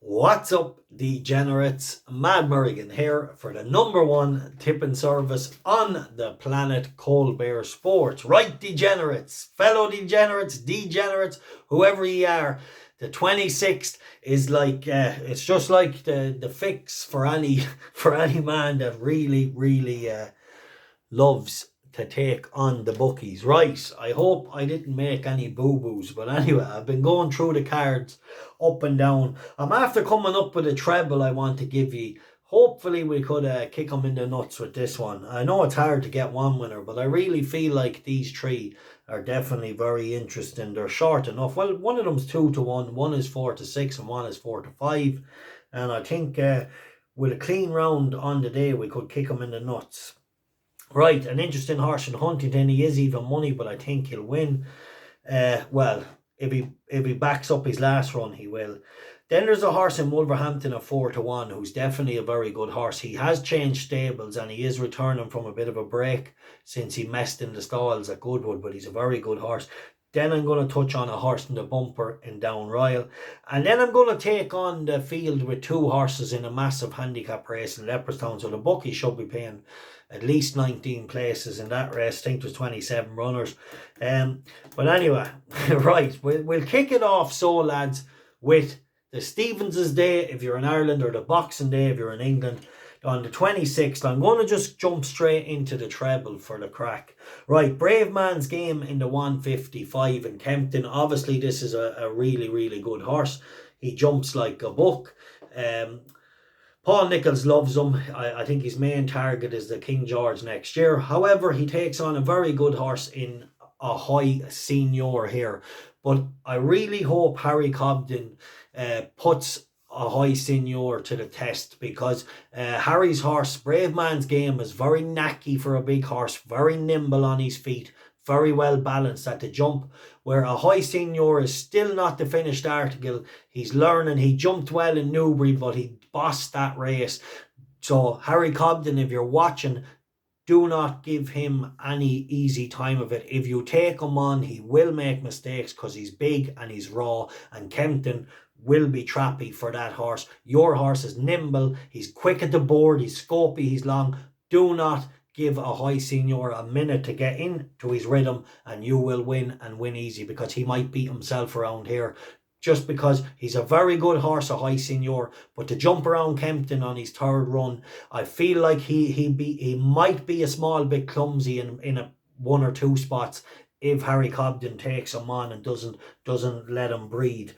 What's up, degenerates? Mad Merrigan here for the #1 tipping service on the planet, Colbert Sports. Right, degenerates, fellow degenerates, whoever you are. The 26th is like it's just like the fix for any for any man that really loves to take on the bookies. Right, I hope I didn't make any boo-boos, but anyway, I've been going through the cards up and down. I'm after coming up with a treble I want to give you. Hopefully we could kick them in the nuts with this one. I know it's hard to get one winner, but I really feel like these three are definitely very interesting. They're short enough. Well, one of them's 2-1, one is 4-6, and one is 4-5. And I think with a clean round on the day, we could kick them in the nuts. Right, an interesting horse in Huntington. He is even money, but I think he'll win. Well, if he backs up his last run, he will. Then there's a horse in Wolverhampton at 4-1, who's definitely a very good horse. He has changed stables and he is returning from a bit of a break since he messed in the stalls at Goodwood, but he's a very good horse. Then I'm going to touch on a horse in the bumper in Down Royal. And then I'm going to take on the field with two horses in a massive handicap race in Leopardstown. So the bookie should be paying at least 19 places in that race. I think there's 27 runners. But anyway, right, we'll kick it off, so lads, with the Stevens's Day if you're in Ireland, or the Boxing Day if you're in England. On the 26th, I'm going to just jump straight into the treble for the crack. Right, Bravemasgame in the 155 in Kempton. Obviously, this is a really good horse. He jumps like a buck. Paul Nicholls loves him. I think his main target is the King George next year. However, he takes on a very good horse in a high senior here. But I really hope Harry Cobden puts a high senior to the test, because Harry's horse, Bravemasgame, is very knacky for a big horse, very nimble on his feet, very well balanced at the jump, where a high senior is still not the finished article. He's learning. He jumped well in Newbury, but he bossed that race. So Harry Cobden, if you're watching, do not give him any easy time of it. If you take him on, he will make mistakes because he's big and he's raw, and Kempton will be trappy for that horse. Your horse is nimble, he's quick at the board, he's scopy, he's long. Do not give a high senior a minute to get into his rhythm, and you will win, and win easy, because he might beat himself around here. Just because he's a very good horse, a high senior, but to jump around Kempton on his third run, I feel like he might be a small bit clumsy in a one or two spots if Harry Cobden takes him on and doesn't let him breathe.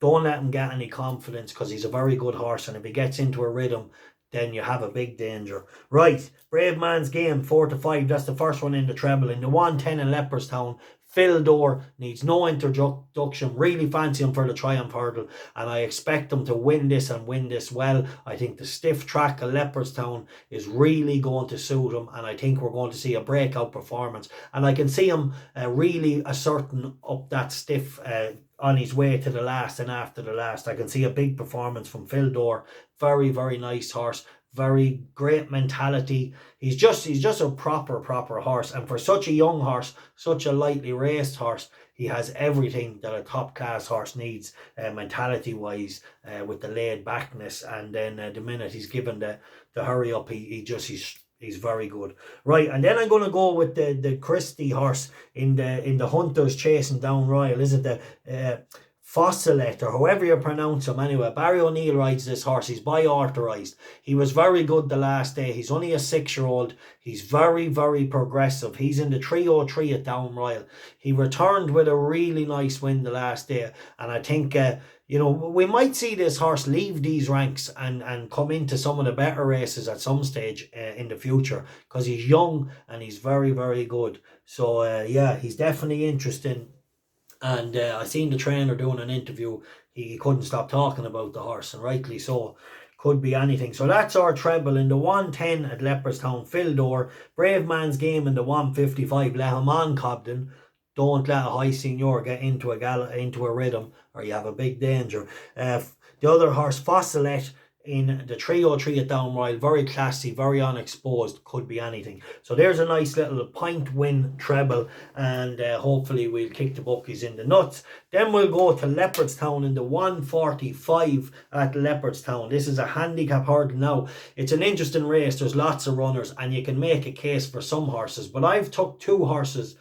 Don't let him get any confidence, because he's a very good horse, and if he gets into a rhythm, then you have a big danger. Right, Bravemasgame 4-5. That's the first one in the treble. In the 110 in Leopardstown, Fil Dor needs no introduction. Really fancy him for the Triumph Hurdle, and I expect him to win this, and win this well. I think the stiff track of Leopardstown is really going to suit him, and I think we're going to see a breakout performance. And I can see him really asserting up that stiff on his way to the last and after the last. I can see a big performance from Fil Dor. Very nice horse. Very great mentality. He's just a proper horse, and for such a young horse, such a lightly raced horse, he has everything that a top class horse needs, mentality wise, with the laid backness, and then the minute he's given the hurry up, he's very good. Right, and then I'm going to go with the Christie horse in the Hunters chasing Down Royal. Is it the Vaucelet, or however you pronounce him? Anyway, Barry O'Neill rides this horse. He's by authorised. He was very good the last day. He's only a 6-year-old. He's very progressive. He's in the 303 at Down Royal. He returned with a really nice win the last day, and I think we might see this horse leave these ranks and come into some of the better races at some stage in the future, because he's young and he's very good. So yeah, he's definitely interesting. And I seen the trainer doing an interview. He couldn't stop talking about the horse, and rightly so. Could be anything. So that's our treble. In the 110 at Leopardstown, Fil Dor. Bravemasgame in the 155. Let him on, Cobden. Don't let a high senior get into a rhythm, or you have a big danger. The other horse, Vaucelet, in the 303 at Down Mile. Very classy, very unexposed, could be anything. So there's a nice little point win treble, and hopefully we'll kick the bookies in the nuts. Then we'll go to Leopardstown in the 145 at Leopardstown. This is a handicap hurdle now. It's an interesting race. There's lots of runners and you can make a case for some horses, but I've took 2 horses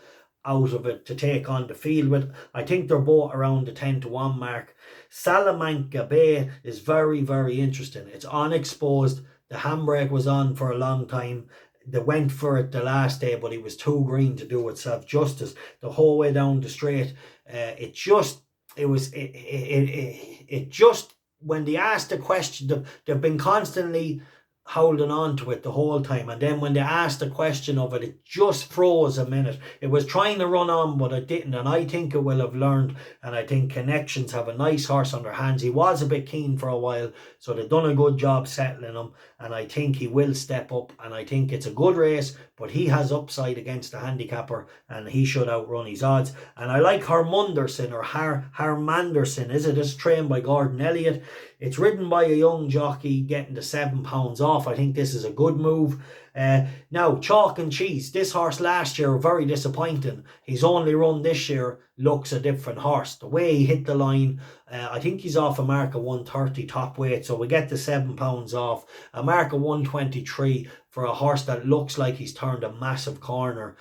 out of it to take on the field with. I think they're both around the 10-1 mark. Salamanca Bay is very, very interesting. It's unexposed. The handbrake was on for a long time. They went for it the last day, but he was too green to do itself justice. The whole way down the straight, it just when they asked the question, they've been constantly holding on to it the whole time, and then when they asked the question of it, it just froze a minute. It was trying to run on, but it didn't, and I think it will have learned, and I think Connections have a nice horse on their hands. He was a bit keen for a while, so they've done a good job settling him, and I think he will step up, and I think it's a good race, but he has upside against the handicapper, and he should outrun his odds. And I like Hamunderson, or Hamunderson, is it? It's trained by Gordon Elliott. It's ridden by a young jockey, getting the £7 off. I think this is a good move. Now, chalk and cheese. This horse last year, very disappointing. He's only run this year, looks a different horse. The way he hit the line, I think he's off a mark of 130 top weight, so we get the £7 off. A mark of 123 for a horse that looks like he's turned a massive corner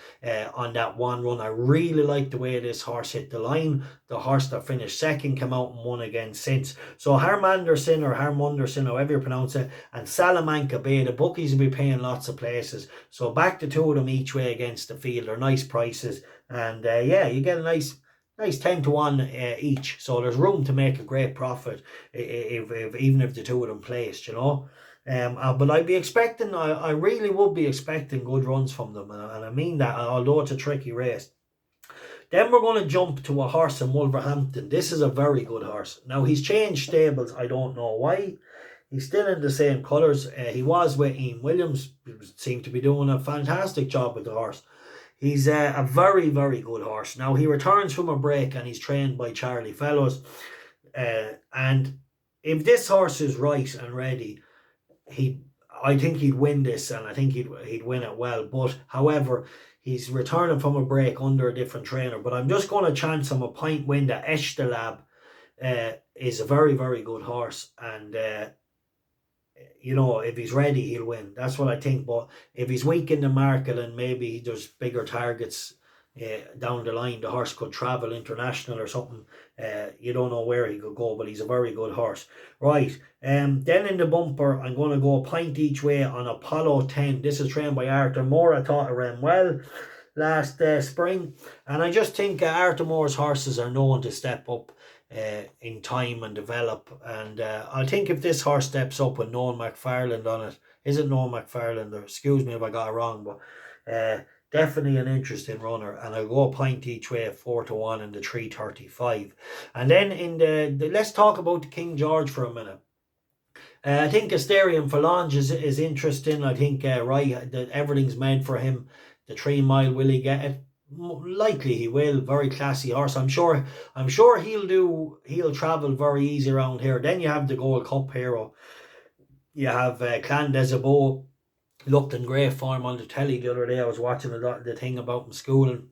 on that one run. I really like the way this horse hit the line. The horse that finished second came out and won again since. So Hamunderson, or Hamunderson, however you pronounce it, and Salamanca Bay, the bookies will be paying lots of places. So back the 2 of them each way against the field. They're nice prices, and yeah, you get a nice 10-1 each. So there's room to make a great profit even if the 2 of them placed, you know. But I'd be expecting, I really would be expecting good runs from them, and I mean that, although it's a tricky race. Then we're going to jump to a horse in Wolverhampton. This is a very good horse. Now, he's changed stables. I don't know why. He's still in the same colours. He was with Ian Williams. He seemed to be doing a fantastic job with the horse. He's a very, very good horse. Now, he returns from a break and he's trained by Charlie Fellows. And if this horse is right and ready, I think he'd win this, and I think he'd win it well. But, however, he's returning from a break under a different trainer. But I'm just going to chance him a point win. That Ejtilaab is a very, very good horse. And, you know, if he's ready, he'll win. That's what I think. But if he's weak in the market and maybe there's bigger targets down the line, the horse could travel international or something. You don't know where he could go, but he's a very good horse. Right. Then in the bumper, I'm going to go a point each way on Apollo 10. This is trained by Arthur Moore. I thought it ran well last spring. And I just think Arthur Moore's horses are known to step up in time and develop. And I think if this horse steps up with Noel McFarland on it, is it Noel McFarland? Or, excuse me if I got it wrong, but definitely an interesting runner, and I'll go a point each way at 4-1 in the 335. And then in the let's talk about the King George for a minute. I think Asterion Phalange is interesting. I think that everything's made for him. The 3 mile, will he get it? Likely he will. Very classy horse. I'm sure he'll travel very easy around here. Then you have the Gold Cup hero. You have Clan des Abo. Looked in great form on the telly the other day. I was watching the thing about him schooling.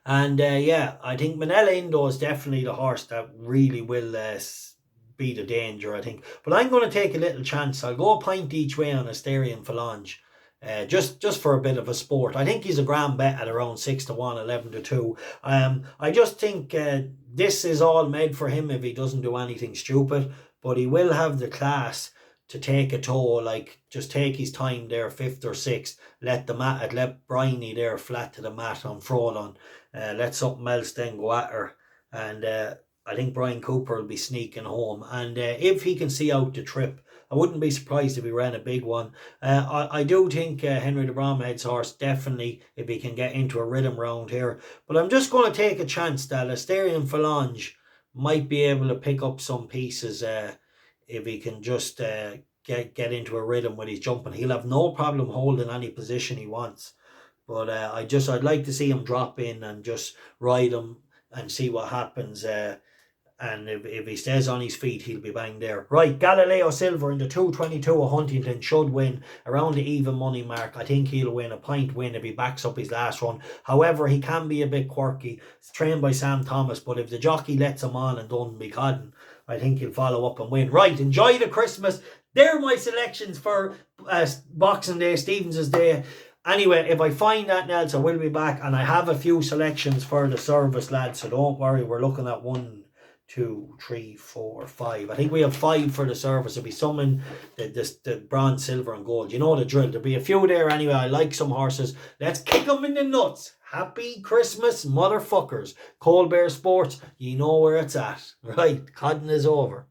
And yeah, I think Manila Indo is definitely the horse that really will be the danger, I think. But I'm going to take a little chance. I'll go a point each way on Asterion Phalange. Just for a bit of a sport. I think he's a grand bet at around 6-1, 11-2. I just think this is all made for him if he doesn't do anything stupid. But he will have the class to take a toe, like just take his time there, 5th or 6th. Let Bryony there flat to the mat on Frolon. Let something else then go at her. And I think Brian Cooper will be sneaking home. And if he can see out the trip, I wouldn't be surprised if he ran a big one. I do think Henry de Bromhead's horse, definitely, if he can get into a rhythm round here. But I'm just going to take a chance that Asterion Phalange might be able to pick up some pieces if he can just get into a rhythm with his jumping. He'll have no problem holding any position he wants. But I'd like to see him drop in and just ride him and see what happens. And if he stays on his feet, he'll be bang there. Right, Gailileo Silver in the 222 of Huntington should win around the even money mark. I think he'll win a point win if he backs up his last run. However, he can be a bit quirky. It's trained by Sam Thomas, but if the jockey lets him on and doesn't be codding, I think he'll follow up and win. Right, enjoy the Christmas. They're my selections for Boxing Day, Stevens' Day. Anyway, if I find that else, I will be back. And I have a few selections for the service, lads, so don't worry. We're looking at 1, 2, 3, 4, 5. I think we have 5 for the service. There'll be some in the bronze, silver and gold. You know the drill. There'll be a few there anyway. I like some horses. Let's kick them in the nuts. Happy Christmas, motherfuckers. Cold Bear Sports, you know where it's at. Right, codding is over.